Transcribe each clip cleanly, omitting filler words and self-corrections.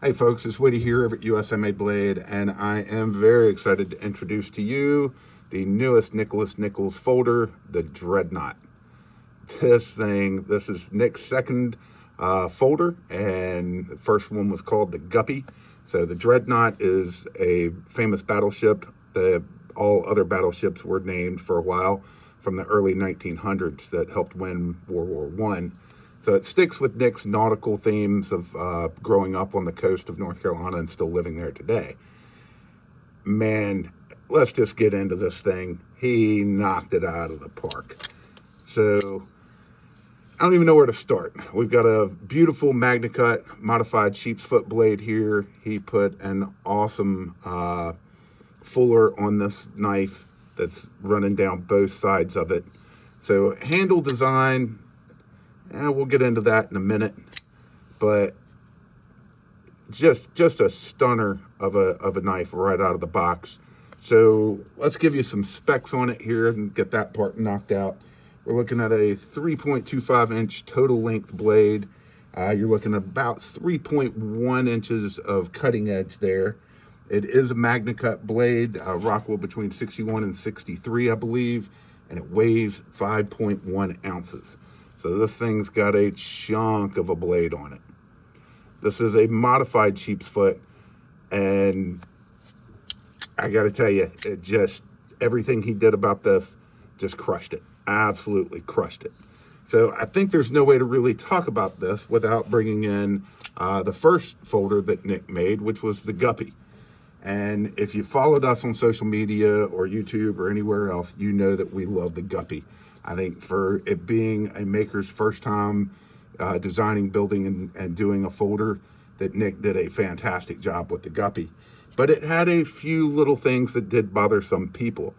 Hey folks, it's Woody here over at USA Made Blade, and I am very excited to introduce to you the newest Nichols folder, the Dreadnought. This is Nick's second folder, and the first one was called the Guppy. So the Dreadnought is a famous battleship. All other battleships were named for a while from the early 1900s that helped win World War One. So it sticks with Nick's nautical themes of growing up on the coast of North Carolina and still living there today. Man, let's just get into this thing. He knocked it out of the park. So I don't even know where to start. We've got a beautiful MagnaCut modified sheep's foot blade here. He put an awesome fuller on this knife that's running down both sides of it. So handle design, and we'll get into that in a minute, but just a stunner of a knife right out of the box. So let's give you some specs on it here and get that part knocked out. We're looking at a 3.25 inch total length blade. You're looking at about 3.1 inches of cutting edge there. It is a MagnaCut blade, Rockwell between 61 and 63, I believe, and it weighs 5.1 ounces. So this thing's got a chunk of a blade on it. This is a modified sheep's foot, and I gotta tell you, everything he did about this just crushed it. Absolutely crushed it. So I think there's no way to really talk about this without bringing in the first folder that Nick made, which was the Guppy. And if you followed us on social media or YouTube or anywhere else, you know that we love the Guppy. I think for it being a maker's first time designing, building, and doing a folder, that Nick did a fantastic job with the Guppy. But it had a few little things that did bother some people.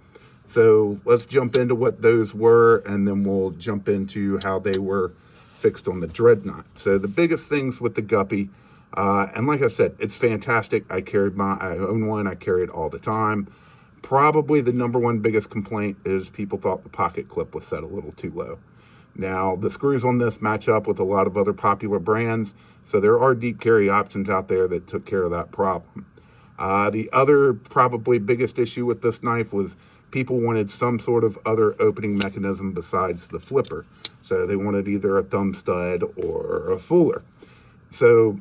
So let's jump into what those were, and then we'll jump into how they were fixed on the Dreadnought. So the biggest things with the Guppy, and like I said, it's fantastic. I own one, I carry it all the time. Probably the number one biggest complaint is people thought the pocket clip was set a little too low. Now, the screws on this match up with a lot of other popular brands, so there are deep carry options out there that took care of that problem. The other probably biggest issue with this knife was people wanted some sort of other opening mechanism besides the flipper. So they wanted either a thumb stud or a fuller. So,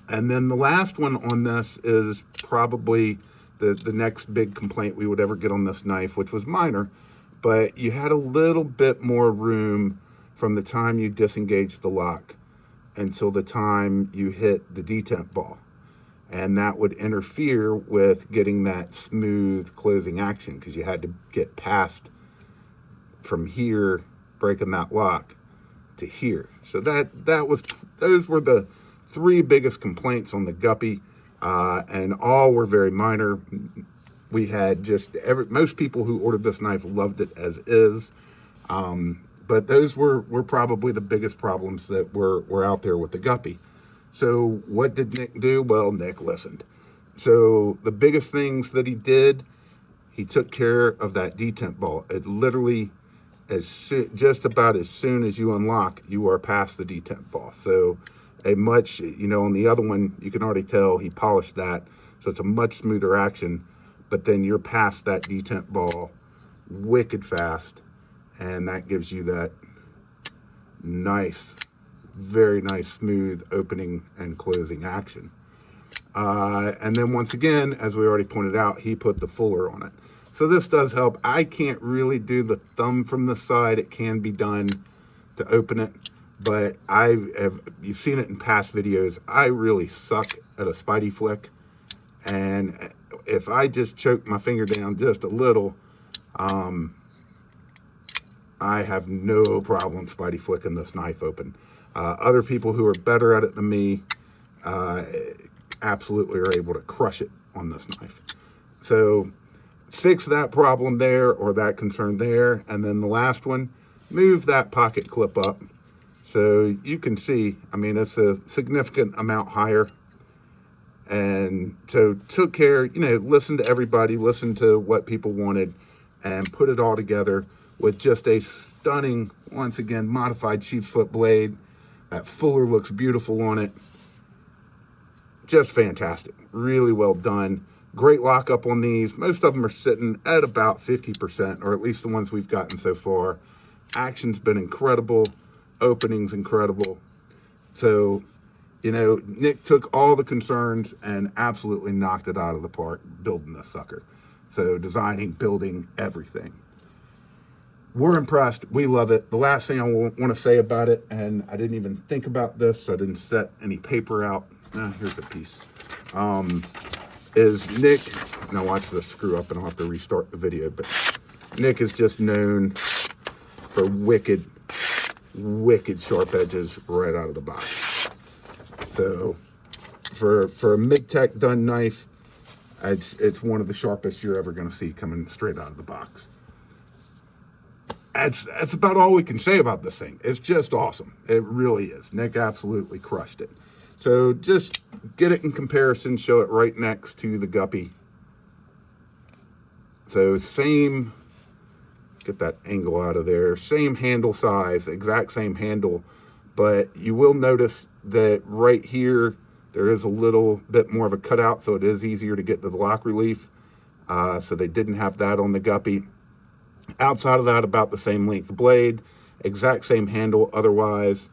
and then the last one on this is probably the next big complaint we would ever get on this knife, which was minor, but you had a little bit more room from the time you disengaged the lock until the time you hit the detent ball. And that would interfere with getting that smooth closing action because you had to get past from here, breaking that lock, to here. So those were the three biggest complaints on the Guppy. And all were very minor. We had most people who ordered this knife loved it as is. But those were probably the biggest problems that were out there with the Guppy. So what did Nick do? Well, Nick listened. So the biggest things that he did, he took care of that detent ball. It literally, just about as soon as you unlock, you are past the detent ball. So on the other one, you can already tell he polished that. So it's a much smoother action, but then you're past that detent ball wicked fast. And that gives you that nice, very nice, smooth opening and closing action. And then once again, as we already pointed out, he put the fuller on it. So this does help. I can't really do the thumb from the side. It can be done to open it. But you've seen it in past videos, I really suck at a Spidey flick. And if I just choke my finger down just a little, I have no problem Spidey flicking this knife open. Other people who are better at it than me absolutely are able to crush it on this knife. So fix that problem there, or that concern there. And then the last one, move that pocket clip up. So you can see, it's a significant amount higher. And so took care, listened to everybody, listened to what people wanted, and put it all together with just a stunning, once again, modified sheep's foot blade. That fuller looks beautiful on it. just fantastic. Really well done. Great lockup on these. Most of them are sitting at about 50%, or at least the ones we've gotten so far. Action's been incredible. Opening's incredible. So, you know, Nick took all the concerns and absolutely knocked it out of the park building this sucker. So designing, building, everything. We're impressed. We love it. The last thing I want to say about it, and I didn't even think about this, so I didn't set any paper out. Here's a piece. Is Nick, now watch this screw up and I'll have to restart the video, but Nick is just known for wicked sharp edges right out of the box. So for a mid-tech done knife, it's one of the sharpest you're ever going to see coming straight out of the box. That's about all we can say about this thing. It's just awesome. It really is. Nick absolutely crushed it. So just get it in comparison, show it right next to the Guppy. So same, get that angle out of there, same handle size, exact same handle, but you will notice that right here, there is a little bit more of a cutout, so it is easier to get to the lock relief. So they didn't have that on the Guppy. Outside of that, about the same length blade, exact same handle otherwise,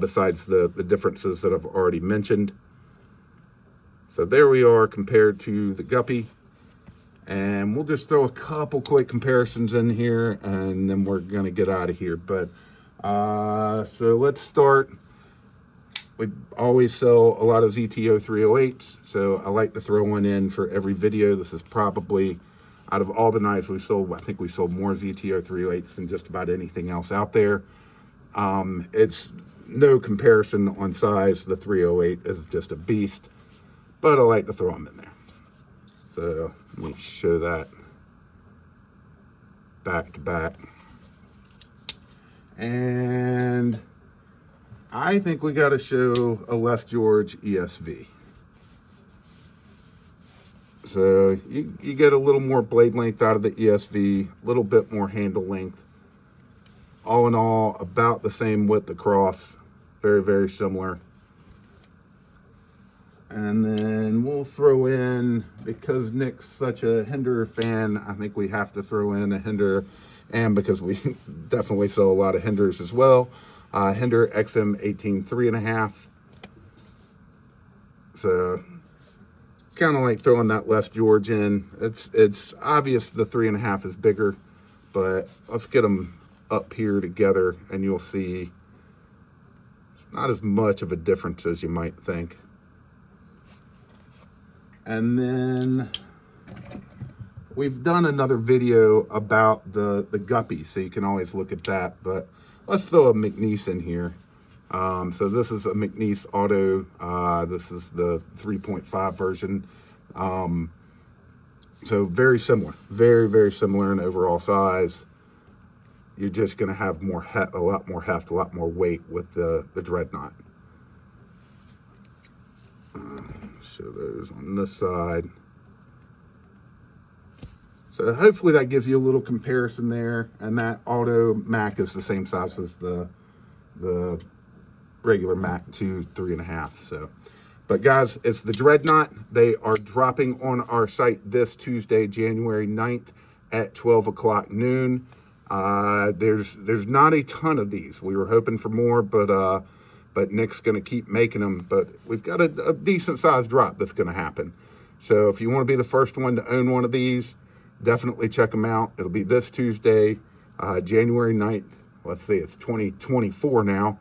besides the differences that I've already mentioned. So there we are compared to the Guppy. And we'll just throw a couple quick comparisons in here, and then we're going to get out of here. But so let's start. We always sell a lot of ZTO 308s, so I like to throw one in for every video. This is probably, out of all the knives we sold, I think we sold more ZTO 308s than just about anything else out there. It's no comparison on size. The 308 is just a beast, but I like to throw them in there. So let me show that back to back. And I think we got to show a Left George ESV. So you get a little more blade length out of the ESV, a little bit more handle length. All in all, about the same width across. Very, very similar. And then we'll throw in, because Nick's such a Hinderer fan, I think we have to throw in a Hinderer, and because we definitely sell a lot of Hinderers as well. Hinderer XM18 3.5. So kind of like throwing that Left George in. It's obvious the 3.5 is bigger, but let's get them up here together and you'll see it's not as much of a difference as you might think. And then we've done another video about the Guppy, so you can always look at that, but let's throw a McNeese in here. So this is a McNeese Auto. This is the 3.5 version. So very similar, very, very similar in overall size. You're just going to have a lot more heft, a lot more weight with the Dreadnought. Show those on this side. So hopefully that gives you a little comparison there. And that Auto Mac is the same size as the regular Mac 2 3.5. So, but guys, it's the Dreadnought. They are dropping on our site this Tuesday, January 9th at 12 o'clock noon. There's not a ton of these. We were hoping for more, but Nick's going to keep making them. But we've got a decent sized drop that's going to happen. So if you want to be the first one to own one of these, definitely check them out. It'll be this Tuesday, January 9th. Let's see, it's 2024 now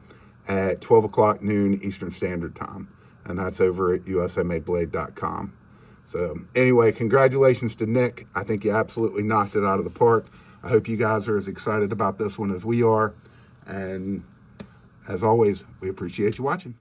at 12 o'clock noon Eastern Standard Time. And that's over at usamadeblade.com. So anyway, congratulations to Nick. I think you absolutely knocked it out of the park. I hope you guys are as excited about this one as we are. And as always, we appreciate you watching.